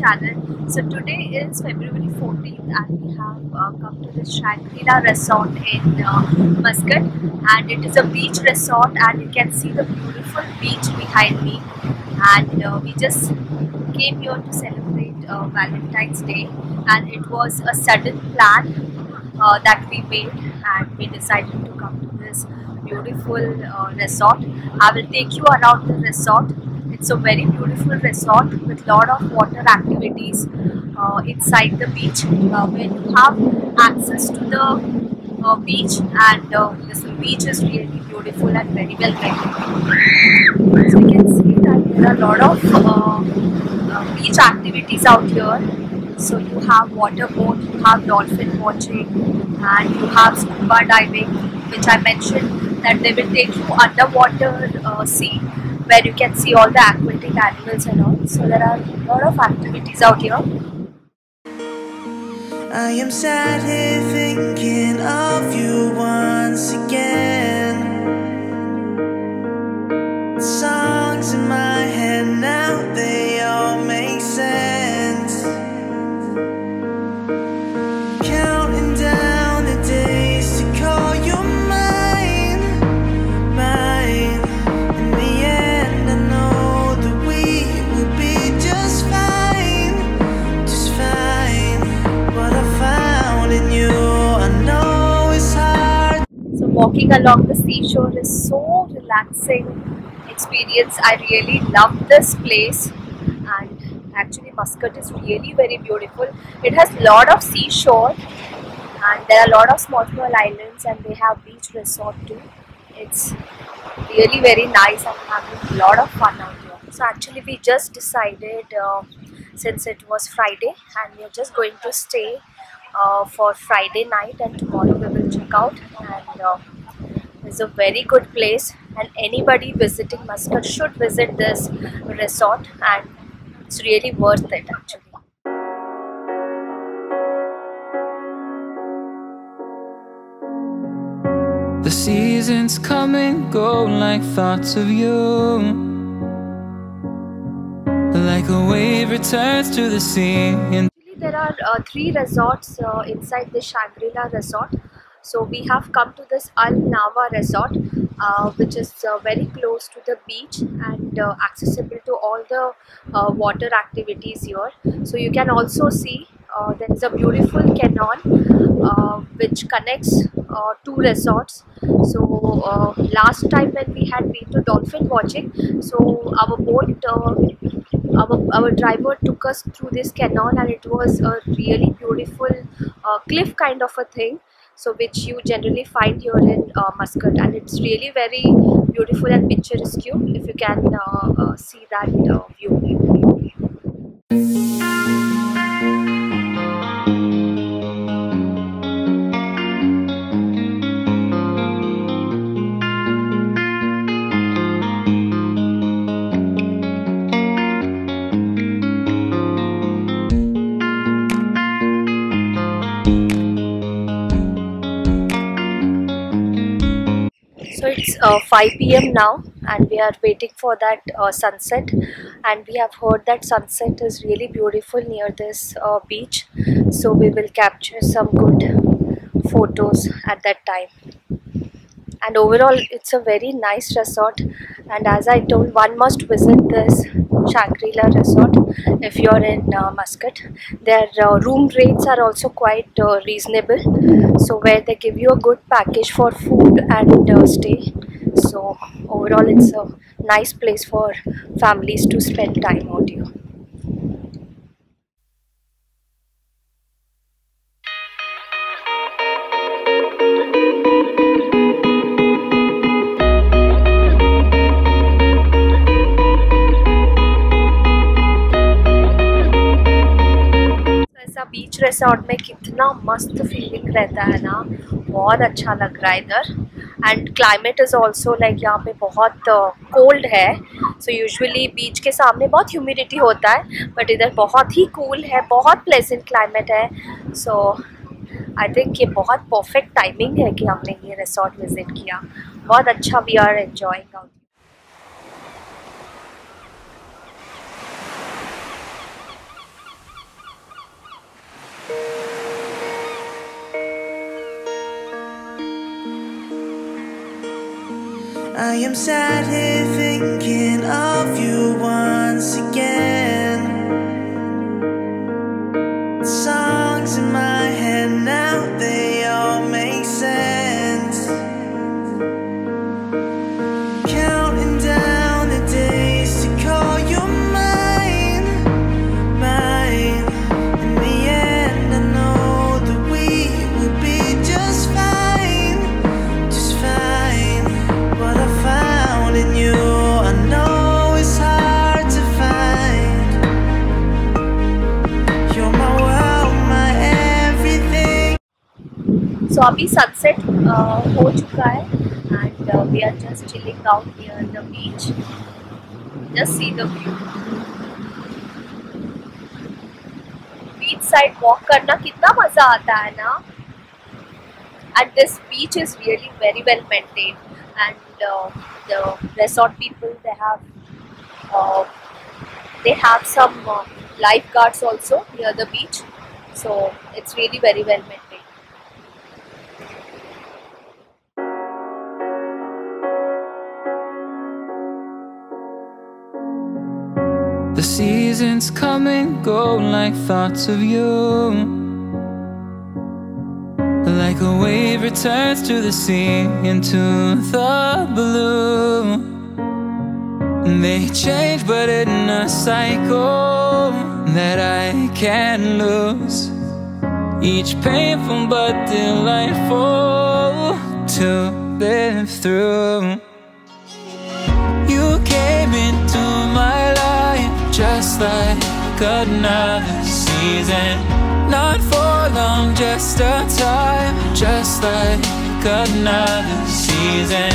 channel. So today is February 14th and we have come to this Shangri-La resort in Muscat, and it is a beach resort and you can see the beautiful beach behind me, and we just came here to celebrate Valentine's Day, and it was a sudden plan that we made and we decided to come to this beautiful resort. I will take you around the resort. It's a very beautiful resort with lot of water activities inside the beach, where you have access to the beach, and this beach is really beautiful and very well maintained. So you can see that there are a lot of beach activities out here. So you have water boat, you have dolphin watching, and you have scuba diving, which I mentioned that they will take you underwater sea, where you can see all the aquatic animals and all. So there are a lot of activities out here. I am sat here thinking of you once again. The songs in my head now, they all make sense. Counting down the days to call you mine, mine. In the end I know that we will be just fine, just fine. What I found in you, I know it's hard. So walking along the seashore is so relaxing experience. I really love this place, and actually Muscat is really very beautiful. It has a lot of seashore and there are a lot of small islands, and they have beach resort too. It's really very nice and having a lot of fun out here. So actually we just decided, since it was Friday, and we are just going to stay for Friday night, and tomorrow we will check out. And it's a very good place, and anybody visiting Muscat should visit this resort, and it's really worth it actually. The seasons come and go like thoughts of you, like a wave returns to the sea. Actually, there are 3 resorts inside the Shangri-La resort. So we have come to this Al-Nawa resort, which is very close to the beach and accessible to all the water activities here. So you can also see there is a beautiful canal which connects 2 resorts. So last time when we had been to dolphin watching, so our boat, our driver took us through this canal, and it was a really beautiful cliff kind of a thing, so which you generally find here in Muscat, and it's really very beautiful and picturesque if you can see that view. So it's 5 PM now, and we are waiting for that sunset, and we have heard that sunset is really beautiful near this beach, so we will capture some good photos at that time. And overall it's a very nice resort, and as I told, one must visit this Shangri-La resort if you're in Muscat. Their room rates are also quite reasonable, so where they give you a good package for food and stay. So overall it's a nice place for families to spend time out here. Beach resort में कितना मस्त feeling रहता है ना, बहुत अच्छा लग रहा है इधर. And climate is also like यहाँ पे बहुत कोल्ड है. सो यूजुअली बीच के सामने बहुत ह्यूमिडिटी होता है, बट इधर बहुत ही कूल है, बहुत प्लेजेंट क्लाइमेट है. सो आई थिंक ये बहुत परफेक्ट टाइमिंग है कि हमने ये रिसोर्ट विजिट किया. बहुत अच्छा, we are enjoying out. I am sat here thinking of you once again. Songs in my head now, they all make sense. Counting down the days to call you mine, mine. In the end, I know that we will be just fine, just fine. What I found in you, I know it's hard to find. You're my world, my everything. So अभी sunset हो चुका है and we are just chilling out near the beach. Just see the view. Beach side walk करना कितना मजा आता है ना. And this beach is really very well maintained, and the resort people, they have some lifeguards also near the beach, so it's really very well maintained. The seasons come and go like thoughts of you. Like a wave returns to the sea into the blue. And they change but in a cycle that I can't lose. Each painful but delightful to live through. You came into my life just like another season. Not for long, just a time, just like another season.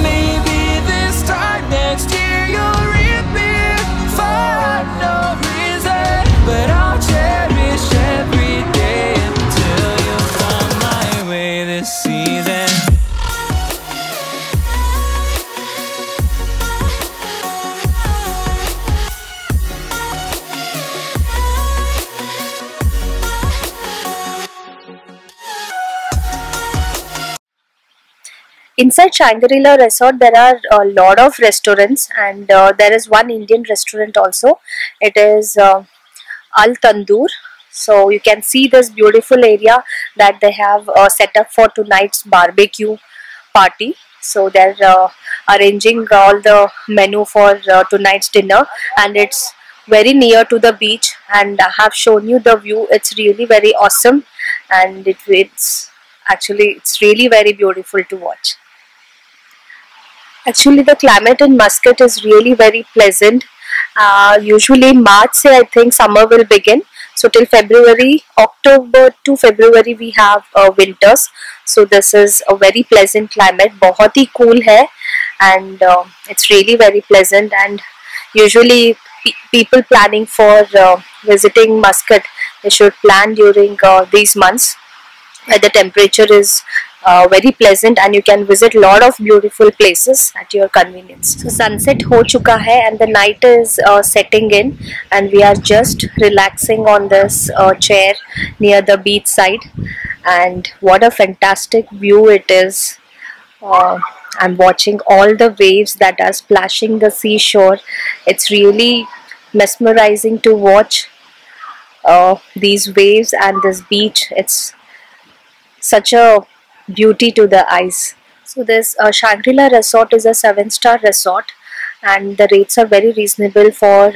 Maybe this time next year you'll reappear for no reason, but I'll cherish every day until you come my way this season. Inside Shangri-La resort there are a lot of restaurants, and there is one Indian restaurant also. It is Al Tandoor. So you can see this beautiful area that they have set up for tonight's barbecue party. So they're arranging all the menu for tonight's dinner, and it's very near to the beach, and I have shown you the view. It's really very awesome, and it's really very beautiful to watch. Actually, the climate in Muscat is really very pleasant. Usually March से I think summer will begin. So till February, October to February we have winters. So this is a very pleasant climate. बहुत ही cool है, and it's really very pleasant. And usually people planning for visiting Muscat, they should plan during these months where the temperature is very pleasant, and you can visit lot of beautiful places at your convenience. So sunset ho chuka hai and the night is setting in, and we are just relaxing on this chair near the beach side, and what a fantastic view it is. I'm watching all the waves that are splashing the seashore. It's really mesmerizing to watch these waves and this beach. It's such a beauty to the eyes. So this Shangri-La resort is a 7-star resort, and the rates are very reasonable for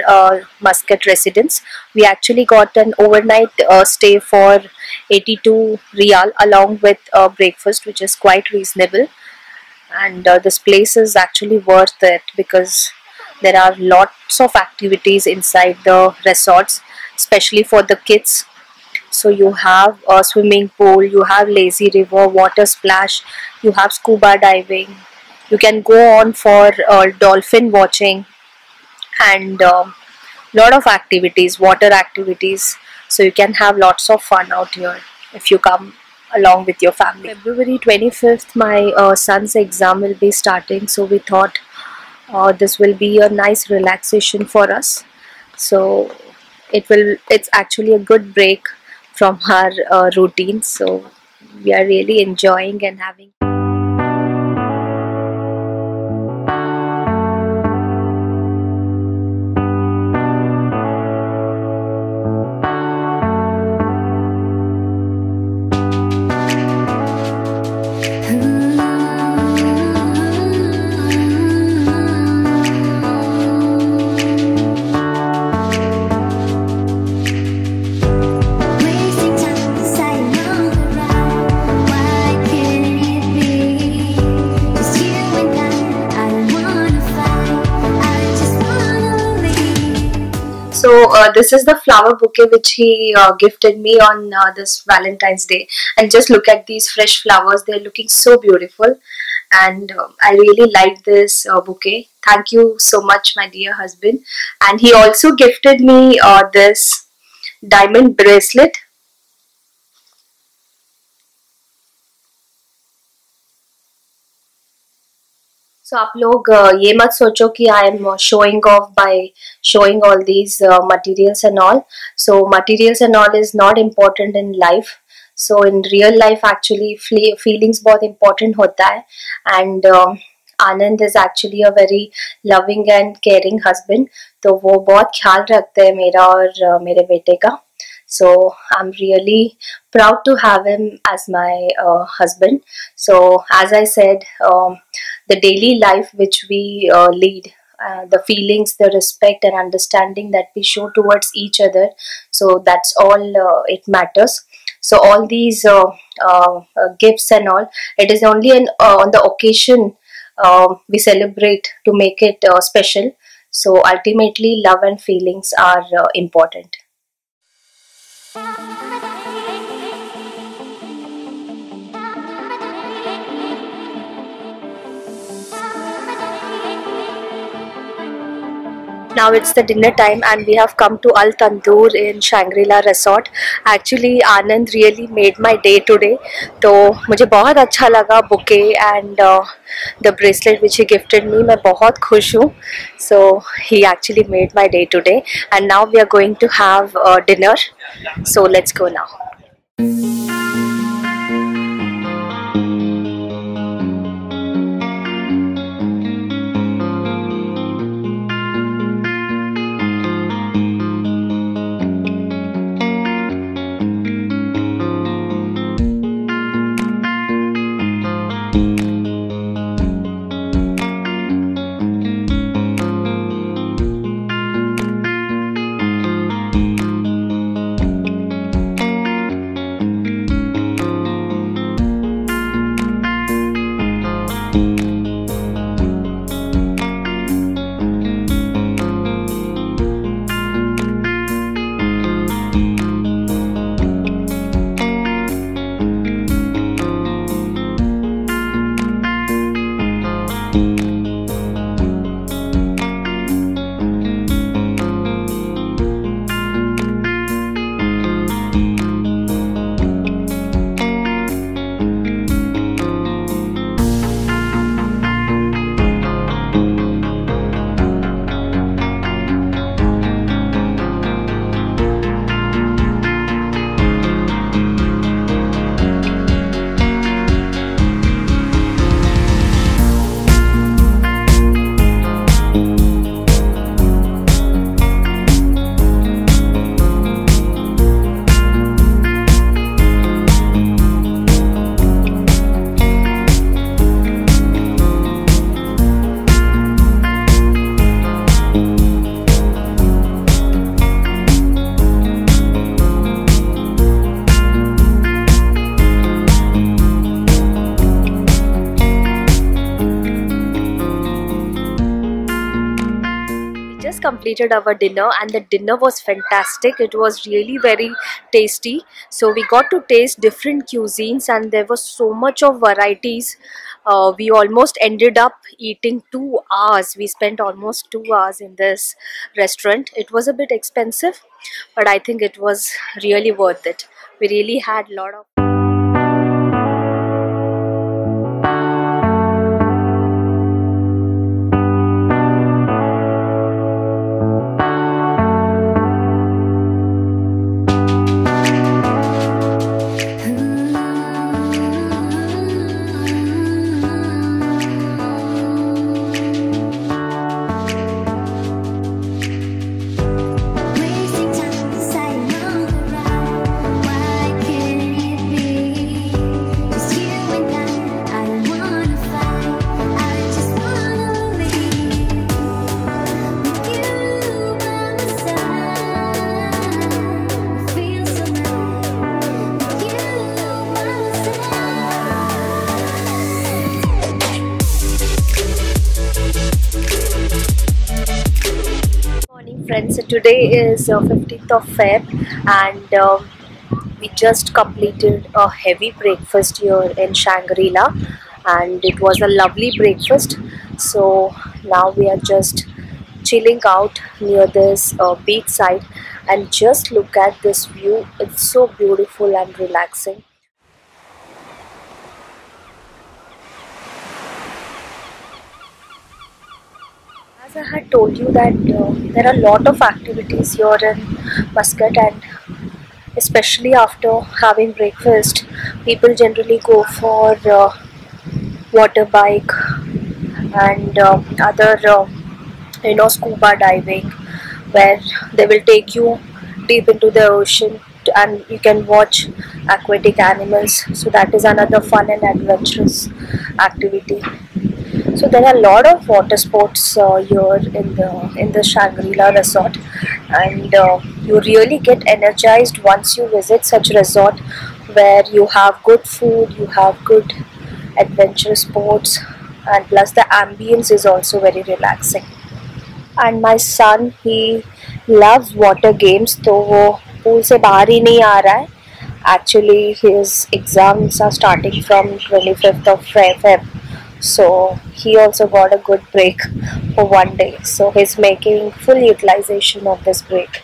Muscat residents. We actually got an overnight stay for 82 Riyal along with breakfast, which is quite reasonable. And this place is actually worth it because there are lots of activities inside the resorts, especially for the kids. So you have a swimming pool, you have lazy river, water splash, you have scuba diving. You can go on for dolphin watching, and lot of activities, water activities. So you can have lots of fun out here if you come along with your family. February 25th, my son's exam will be starting, so we thought this will be a nice relaxation for us. So it's actually a good break from our routine, so we are really enjoying and having. this is the flower bouquet which he gifted me on this Valentine's Day. And just look at these fresh flowers. They're looking so beautiful. And I really like this bouquet. Thank you so much, my dear husband. And he also gifted me this diamond bracelet. So आप लोग ये मत सोचो कि I am showing off by showing all these materials and all. So materials and all is not important in life. So in real life actually feelings बहुत important होता है. And Anand is actually a very loving and caring husband. तो वो बहुत ख्याल रखते हैं मेरा और मेरे बेटे का. So I'm really proud to have him as my husband. So as I said, the daily life which we lead, the feelings, the respect and understanding that we show towards each other, so that's all it matters. So all these gifts and all, it is only on the occasion we celebrate to make it special. So ultimately love and feelings are important. Now it's the dinner time and we have come to Al Tandoor in Shangri-La resort. Actually Anand really made my day today. तो मुझे बहुत अच्छा लगा bouquet and the bracelet which he gifted me. मैं बहुत खुश हूँ. So he actually made my day today. And now we are going to have dinner. So let's go now. Completed our dinner and the dinner was fantastic. It was really very tasty. So we got to taste different cuisines and there was so much of varieties. We almost ended up eating 2 hours. We spent almost 2 hours in this restaurant. It was a bit expensive, but I think it was really worth it. We really had a lot of wasting time deciding on the route. Why couldn't it be friends. So today is 15th of Feb and we just completed a heavy breakfast here in Shangri-La and it was a lovely breakfast. So now we are just chilling out near this beach side and just look at this view. It's so beautiful and relaxing. As I had told you that there are a lot of activities here in Muscat, and especially after having breakfast, people generally go for water bike and other scuba diving, where they will take you deep into the ocean and you can watch aquatic animals. So that is another fun and adventurous activity. So there are a lot of water sports here in the Shangri-La resort, and you really get energized once you visit such resort where you have good food, you have good adventure sports, and plus the ambience is also very relaxing. And my son, he loves water games, तो वो pool से बाहर ही नहीं आ रहा है. Actually, his exams are starting from 25th of Feb. So he also got a good break for one day. So he's making full utilization of this break.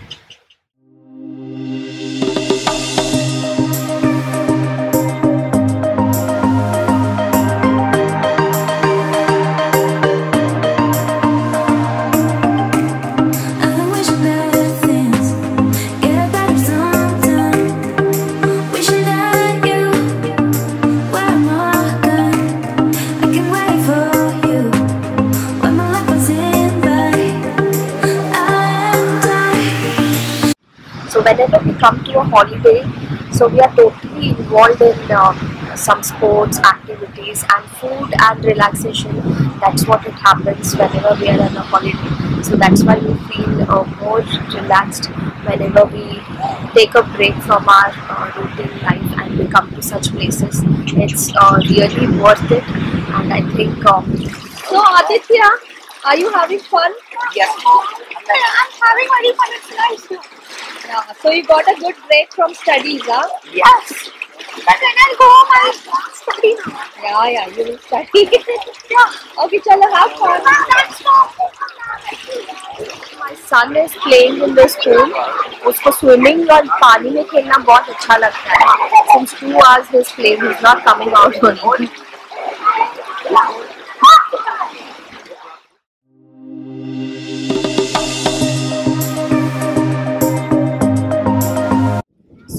So whenever we come to a holiday, so we are totally involved in some sports, activities and food and relaxation. That's what it happens whenever we are on a holiday. So that's why we feel more relaxed whenever we take a break from our routine life and we come to such places. It's really worth it, and I think so Aditya, are you having fun? Yes. I'm having very fun. It's nice. Yeah, so you got a good break from studies, huh? Yes. But when I go home, I'll study now. Yeah, you will study. Yeah. Okay, chalo, have fun. My son is playing in this pool. उसको swimming और पानी में खेलना बहुत अच्छा लगता है. Since 2 hours he's playing, he's not coming out only.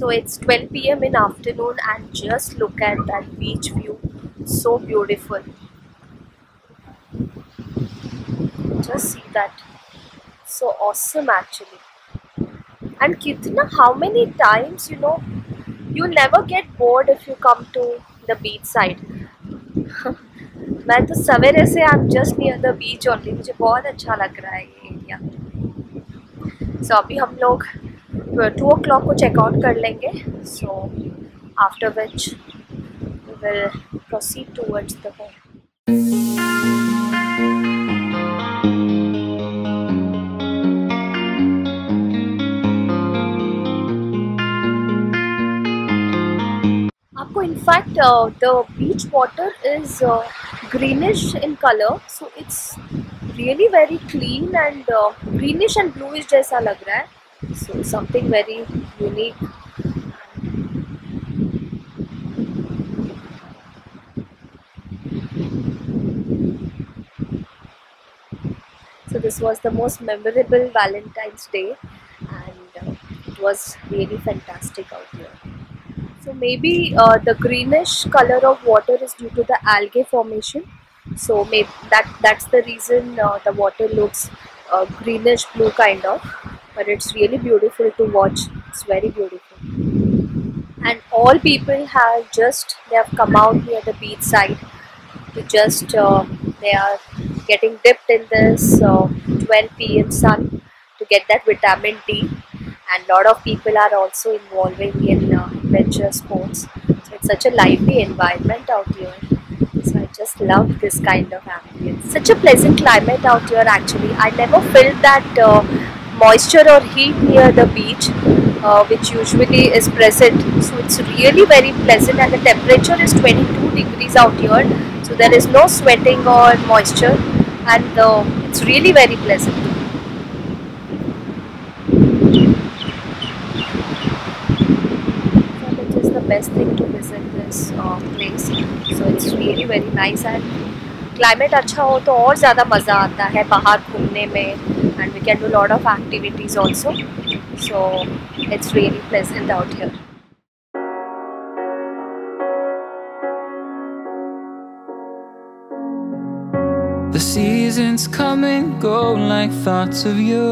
So it's 12 PM in afternoon and just look at that beach view. So beautiful. Just see that. So awesome actually. And kitna, how many times, you never get bored if you come to the beach side. मैं तो सवेरे से I'm just near the beach only. मुझे बहुत अच्छा लग रहा है ये एरिया. So अभी हम लोग 2 o'clock को चेकआउट कर लेंगे. So after which we will proceed towards the home. आपको in fact the beach water is greenish in color, so it's really very clean and greenish and bluish जैसा लग रहा है. So something very unique. So this was the most memorable Valentine's Day, and it was really fantastic out here. So maybe the greenish color of water is due to the algae formation. So maybe that's the reason the water looks greenish blue kind of. But it's really beautiful to watch. It's very beautiful. And all people they have come out near the beach side to just they are getting dipped in this 12 PM sun to get that vitamin D. And lot of people are also involving in adventure sports. So it's such a lively environment out here. So I just love this kind of ambience. Such a pleasant climate out here actually. I never felt that moisture or heat near the beach, which usually is present. So it's really very pleasant, and the temperature is 22 degrees out here. So there is no sweating or moisture, and it's really very pleasant. So it is the best thing to visit this place. So it's really very nice, and climate अच्छा हो तो और ज़्यादा मज़ा आता है बाहर घूमने में, and we can do a lot of activities also. So it's really pleasant out here. The seasons come and go like thoughts of you.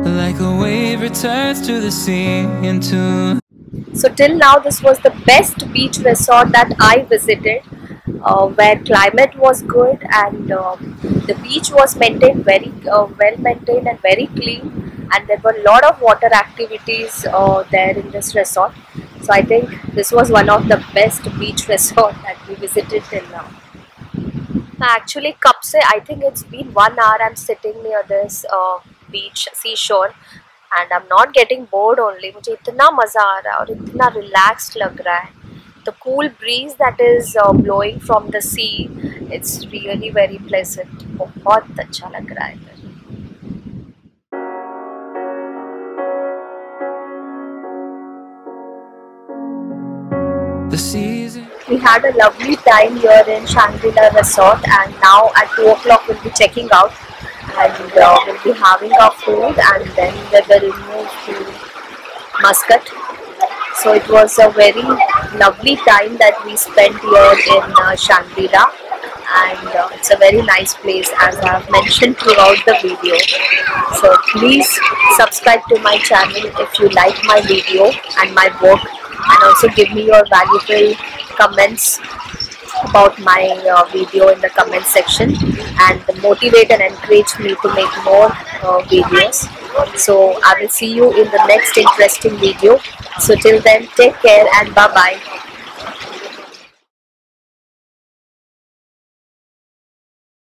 Like a wave returns to the sea into. So till now this was the best beach resort that I visited, where climate was good, and the beach was maintained very well maintained and very clean, and there were a lot of water activities there in this resort. So I think this was one of the best beach resort that we visited till now. Actually कब से I think it's been 1 hour I'm sitting near this beach seashore, and I'm not getting bored only. मुझे इतना मज़ा आ रहा है और इतना relaxed लग रहा है. The cool breeze that is blowing from the sea, it's really very pleasant. बहुत अच्छा लग रहा है इधर. The season. We had a lovely time here in Shangri-La resort, and now at 2 o'clock we'll be checking out, and we'll be having our food, and then we will move to Muscat. So it was a very lovely time that we spent here in Shangri-La, and it's a very nice place, as I have mentioned throughout the video. So please subscribe to my channel if you like my video and my work, and also give me your valuable comments about my video in the comment section, and motivate and encourage me to make more videos. So I will see you in the next interesting video. So till then, take care and bye bye.